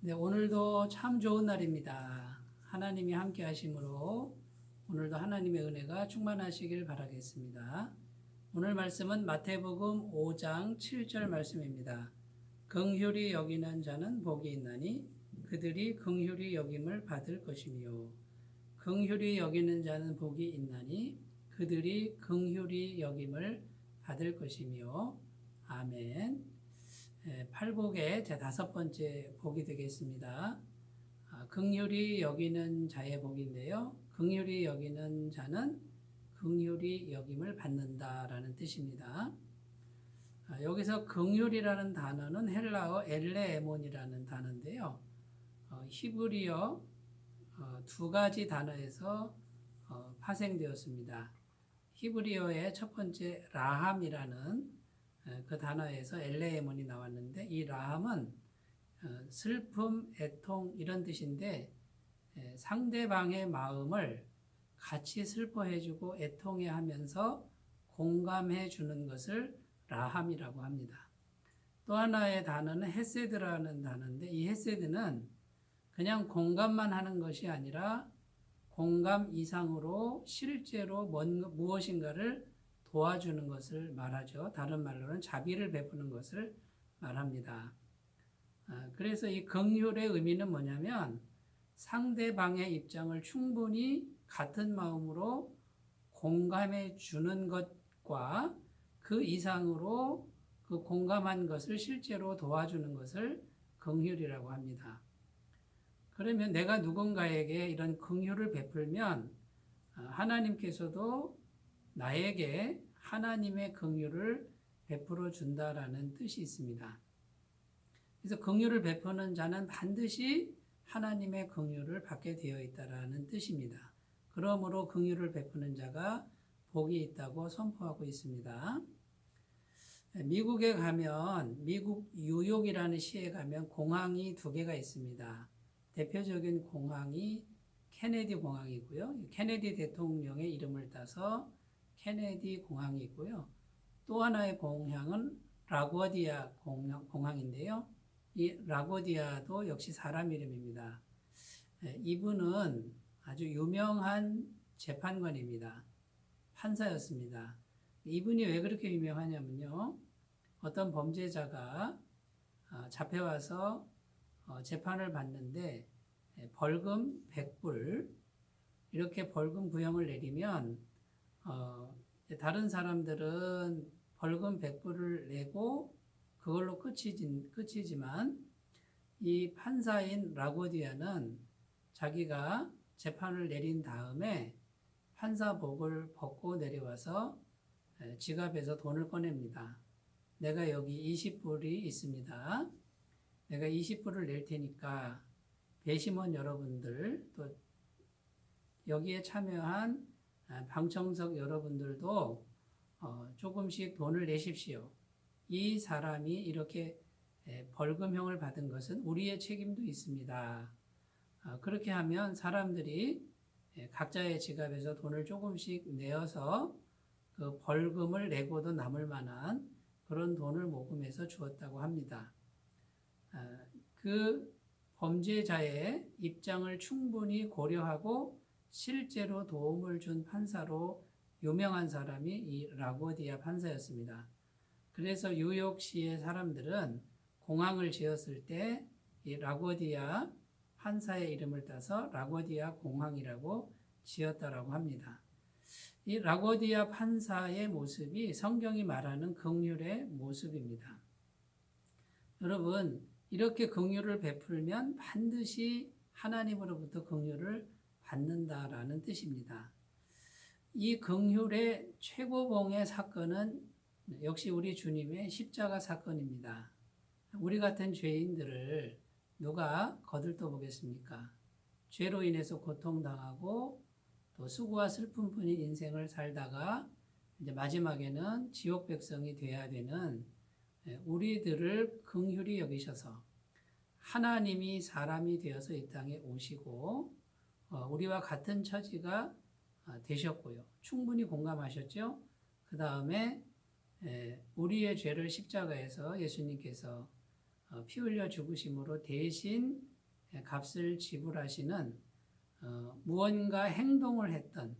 네, 오늘도 참 좋은 날입니다. 하나님이 함께 하심으로 오늘도 하나님의 은혜가 충만하시길 바라겠습니다. 오늘 말씀은 마태복음 5장 7절 말씀입니다. 긍휼히 여기는 자는 복이 있나니 그들이 긍휼히 여김을 받을 것이며 긍휼히 여기는 자는 복이 있나니 그들이 긍휼히 여김을 받을 것이며 아멘. 팔복의 제 5번째 복이 되겠습니다. 긍휼히 여기는 자의 복인데요. 긍휼히 여기는 자는 긍휼히 여김을 받는다라는 뜻입니다. 여기서 긍휼이라는 단어는 헬라어 엘레에몬이라는 단어인데요. 히브리어 두 가지 단어에서 파생되었습니다. 히브리어의 첫 번째 라함이라는 그 단어에서 엘레에몬이 나왔는데, 이 라함은 슬픔, 애통 이런 뜻인데, 상대방의 마음을 같이 슬퍼해주고 애통해하면서 공감해주는 것을 라함이라고 합니다. 또 하나의 단어는 헤세드라는 단어인데, 이 헤세드는 그냥 공감만 하는 것이 아니라 공감 이상으로 실제로 무엇인가를 도와주는 것을 말하죠. 다른 말로는 자비를 베푸는 것을 말합니다. 그래서 이 긍휼의 의미는 뭐냐면 상대방의 입장을 충분히 같은 마음으로 공감해 주는 것과 그 이상으로 그 공감한 것을 실제로 도와주는 것을 긍휼이라고 합니다. 그러면 내가 누군가에게 이런 긍휼을 베풀면 하나님께서도 나에게 하나님의 긍휼을 베풀어 준다라는 뜻이 있습니다. 그래서 긍휼을 베푸는 자는 반드시 하나님의 긍휼을 받게 되어 있다라는 뜻입니다. 그러므로 긍휼을 베푸는 자가 복이 있다고 선포하고 있습니다. 미국에 가면, 미국 뉴욕이라는 시에 가면 공항이 2개가 있습니다. 대표적인 공항이 케네디 공항이고요. 케네디 대통령의 이름을 따서 케네디 공항이 있고요. 또 하나의 공항은 라고디아 공항인데요. 이 라고디아도 역시 사람 이름입니다. 이분은 아주 유명한 재판관입니다. 판사였습니다. 이분이 왜 그렇게 유명하냐면요. 어떤 범죄자가 잡혀와서 재판을 받는데 벌금 100불 이렇게 벌금 구형을 내리면 다른 사람들은 벌금 100불을 내고 그걸로 끝이지만 이 판사인 라고디아는 자기가 재판을 내린 다음에 판사복을 벗고 내려와서 지갑에서 돈을 꺼냅니다. 내가 여기 20불이 있습니다. 내가 20불을 낼 테니까 배심원 여러분들 또 여기에 참여한 방청석 여러분들도 조금씩 돈을 내십시오. 이 사람이 이렇게 벌금형을 받은 것은 우리의 책임도 있습니다. 그렇게 하면 사람들이 각자의 지갑에서 돈을 조금씩 내어서 그 벌금을 내고도 남을 만한 그런 돈을 모금해서 주었다고 합니다. 그 범죄자의 입장을 충분히 고려하고 실제로 도움을 준 판사로 유명한 사람이 이 라고디아 판사였습니다. 그래서 뉴욕시의 사람들은 공항을 지었을 때 이 라고디아 판사의 이름을 따서 라고디아 공항이라고 지었다라고 합니다. 이 라고디아 판사의 모습이 성경이 말하는 긍휼의 모습입니다. 여러분, 이렇게 긍휼을 베풀면 반드시 하나님으로부터 긍휼을 받는다라는 뜻입니다. 이 긍휼의 최고봉의 사건은 역시 우리 주님의 십자가 사건입니다. 우리 같은 죄인들을 누가 거들떠 보겠습니까? 죄로 인해서 고통당하고 또 수고와 슬픔뿐인 인생을 살다가 이제 마지막에는 지옥 백성이 되어야 되는 우리들을 긍휼히 여기셔서 하나님이 사람이 되어서 이 땅에 오시고 우리와 같은 처지가 되셨고요. 충분히 공감하셨죠? 그 다음에 우리의 죄를 십자가에서 예수님께서 피 흘려 죽으심으로 대신 값을 지불하시는 무언가 행동을 했던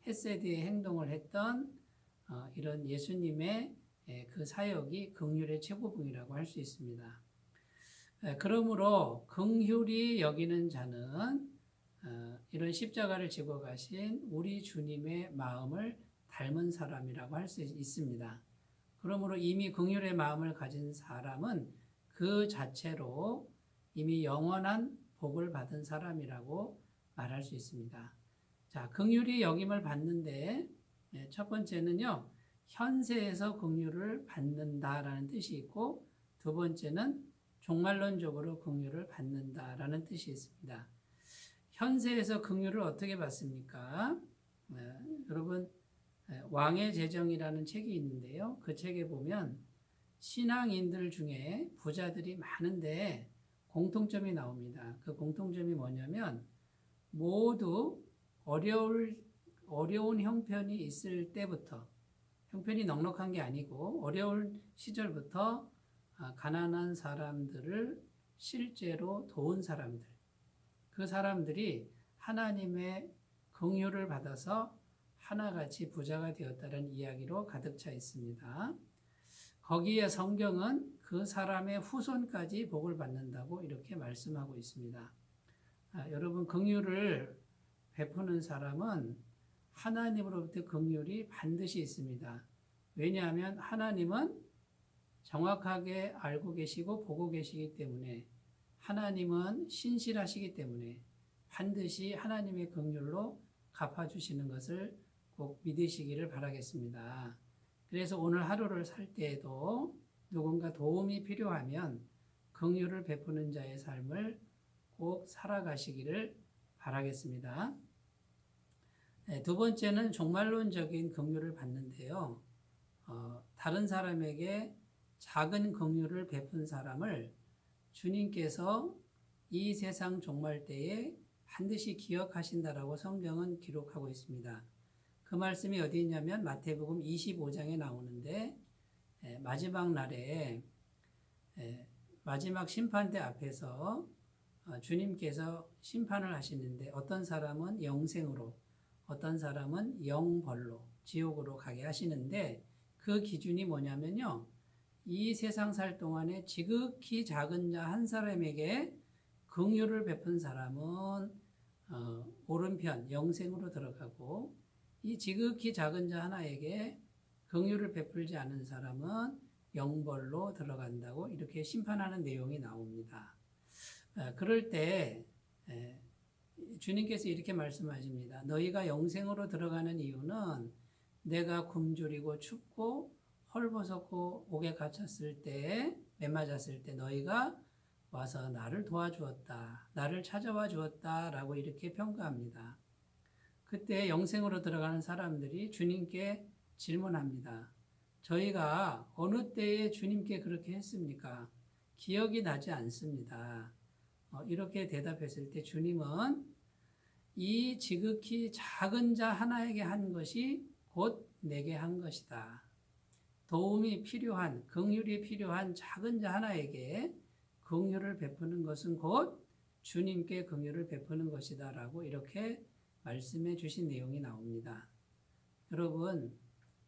헤세드의 행동을 했던 이런 예수님의 그 사역이 긍휼의 최고봉이라고 할 수 있습니다. 그러므로 긍휼히 여기는 자는 이런 십자가를 지고 가신 우리 주님의 마음을 닮은 사람이라고 할 수 있습니다. 그러므로 이미 긍휼의 마음을 가진 사람은 그 자체로 이미 영원한 복을 받은 사람이라고 말할 수 있습니다. 자, 긍휼히 여김을 받는데 첫 번째는요, 현세에서 긍휼을 받는다라는 뜻이 있고, 두 번째는 종말론적으로 긍휼을 받는다라는 뜻이 있습니다. 현세에서 긍휼을 어떻게 받습니까? 여러분, 왕의 재정이라는 책이 있는데요. 그 책에 보면 신앙인들 중에 부자들이 많은데 공통점이 나옵니다. 그 공통점이 뭐냐면 모두 어려운 형편이 있을 때부터, 형편이 넉넉한 게 아니고 어려운 시절부터 가난한 사람들을 실제로 도운 사람들, 그 사람들이 하나님의 긍휼을 받아서 하나같이 부자가 되었다는 이야기로 가득 차 있습니다. 거기에 성경은 그 사람의 후손까지 복을 받는다고 이렇게 말씀하고 있습니다. 여러분, 긍휼을 베푸는 사람은 하나님으로부터 긍휼이 반드시 있습니다. 왜냐하면 하나님은 정확하게 알고 계시고 보고 계시기 때문에, 하나님은 신실하시기 때문에 반드시 하나님의 긍휼로 갚아주시는 것을 꼭 믿으시기를 바라겠습니다. 그래서 오늘 하루를 살 때에도 누군가 도움이 필요하면 긍휼을 베푸는 자의 삶을 꼭 살아가시기를 바라겠습니다. 두 번째는 종말론적인 긍휼을 받는데요. 다른 사람에게 작은 긍휼을 베푼 사람을 주님께서 이 세상 종말 때에 반드시 기억하신다라고 성경은 기록하고 있습니다. 그 말씀이 어디 있냐면 마태복음 25장에 나오는데, 마지막 날에 마지막 심판대 앞에서 주님께서 심판을 하시는데 어떤 사람은 영생으로, 어떤 사람은 영벌로, 지옥으로 가게 하시는데, 그 기준이 뭐냐면요, 이 세상 살 동안에 지극히 작은 자 한 사람에게 긍휼을 베푼 사람은 오른편 영생으로 들어가고, 이 지극히 작은 자 하나에게 긍휼을 베풀지 않은 사람은 영벌로 들어간다고 이렇게 심판하는 내용이 나옵니다. 그럴 때 주님께서 이렇게 말씀하십니다. 너희가 영생으로 들어가는 이유는 내가 굶주리고 춥고 헐벗었고 옥에 갇혔을 때, 매맞았을 때 너희가 와서 나를 도와주었다, 나를 찾아와 주었다 라고 이렇게 평가합니다. 그때 영생으로 들어가는 사람들이 주님께 질문합니다. 저희가 어느 때에 주님께 그렇게 했습니까? 기억이 나지 않습니다. 이렇게 대답했을 때 주님은 이 지극히 작은 자 하나에게 한 것이 곧 내게 한 것이다. 도움이 필요한, 긍휼이 필요한 작은 자 하나에게 긍휼을 베푸는 것은 곧 주님께 긍휼을 베푸는 것이다 라고 이렇게 말씀해 주신 내용이 나옵니다. 여러분,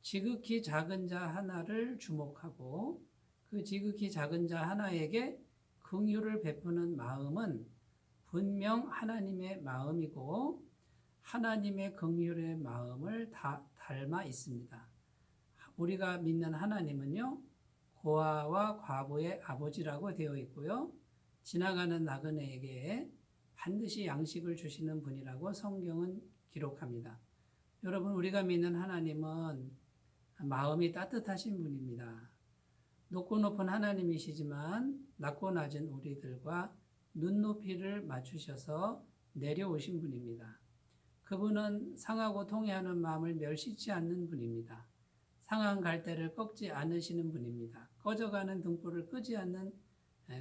지극히 작은 자 하나를 주목하고 그 지극히 작은 자 하나에게 긍휼을 베푸는 마음은 분명 하나님의 마음이고 하나님의 긍휼의 마음을 다 닮아 있습니다. 우리가 믿는 하나님은요, 고아와 과부의 아버지라고 되어 있고요, 지나가는 나그네에게 반드시 양식을 주시는 분이라고 성경은 기록합니다. 여러분, 우리가 믿는 하나님은 마음이 따뜻하신 분입니다. 높고 높은 하나님이시지만 낮고 낮은 우리들과 눈높이를 맞추셔서 내려오신 분입니다. 그분은 상하고 통해하는 마음을 멸시치 않는 분입니다. 상한 갈대를 꺾지 않으시는 분입니다. 꺼져가는 등불을 끄지 않는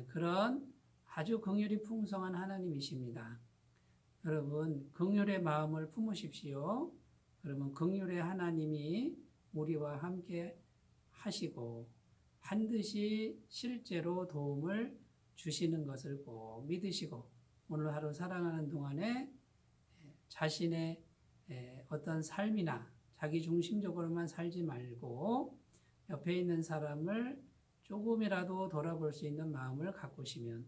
그런 아주 긍휼이 풍성한 하나님이십니다. 여러분, 긍휼의 마음을 품으십시오. 그러면 긍휼의 하나님이 우리와 함께 하시고 반드시 실제로 도움을 주시는 것을 꼭 믿으시고, 오늘 하루 살아가는 동안에 자신의 어떤 삶이나 자기 중심적으로만 살지 말고 옆에 있는 사람을 조금이라도 돌아볼 수 있는 마음을 가꾸시면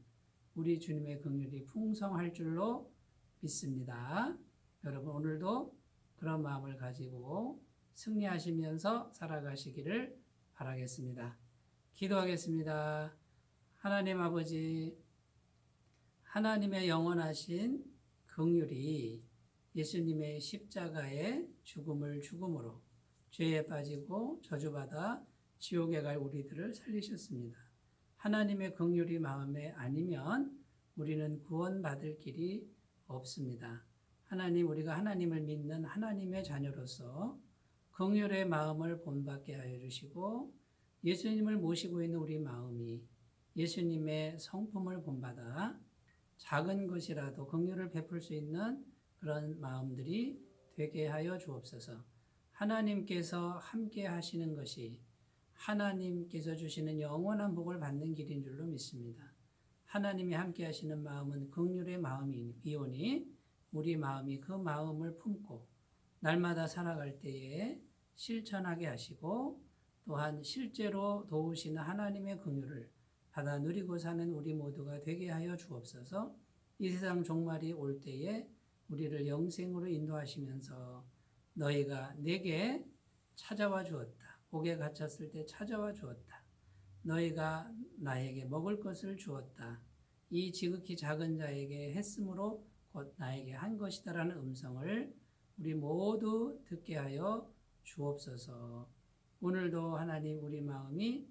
우리 주님의 긍휼이 풍성할 줄로 믿습니다. 여러분 오늘도 그런 마음을 가지고 승리하시면서 살아가시기를 바라겠습니다. 기도하겠습니다. 하나님 아버지, 하나님의 영원하신 긍휼이 예수님의 십자가의 죽음을 죽음으로 죄에 빠지고 저주받아 지옥에 갈 우리들을 살리셨습니다. 하나님의 긍휼이 마음에 아니면 우리는 구원받을 길이 없습니다. 하나님, 우리가 하나님을 믿는 하나님의 자녀로서 긍휼의 마음을 본받게 하여 주시고 예수님을 모시고 있는 우리 마음이 예수님의 성품을 본받아 작은 것이라도 긍휼을 베풀 수 있는 그런 마음들이 되게 하여 주옵소서. 하나님께서 함께 하시는 것이 하나님께서 주시는 영원한 복을 받는 길인 줄로 믿습니다. 하나님이 함께 하시는 마음은 긍휼의 마음이오니 우리 마음이 그 마음을 품고 날마다 살아갈 때에 실천하게 하시고 또한 실제로 도우시는 하나님의 긍휼을 받아 누리고 사는 우리 모두가 되게 하여 주옵소서. 이 세상 종말이 올 때에 우리를 영생으로 인도하시면서 너희가 내게 찾아와 주었다. 옥에 갇혔을 때 찾아와 주었다. 너희가 나에게 먹을 것을 주었다. 이 지극히 작은 자에게 했으므로 곧 나에게 한 것이다라는 음성을 우리 모두 듣게 하여 주옵소서. 오늘도 하나님 우리 마음이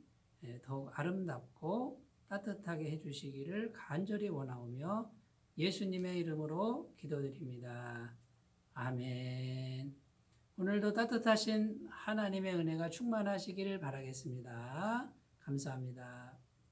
더욱 아름답고 따뜻하게 해주시기를 간절히 원하오며 예수님의 이름으로 기도드립니다. 아멘. 오늘도 따뜻하신 하나님의 은혜가 충만하시기를 바라겠습니다. 감사합니다.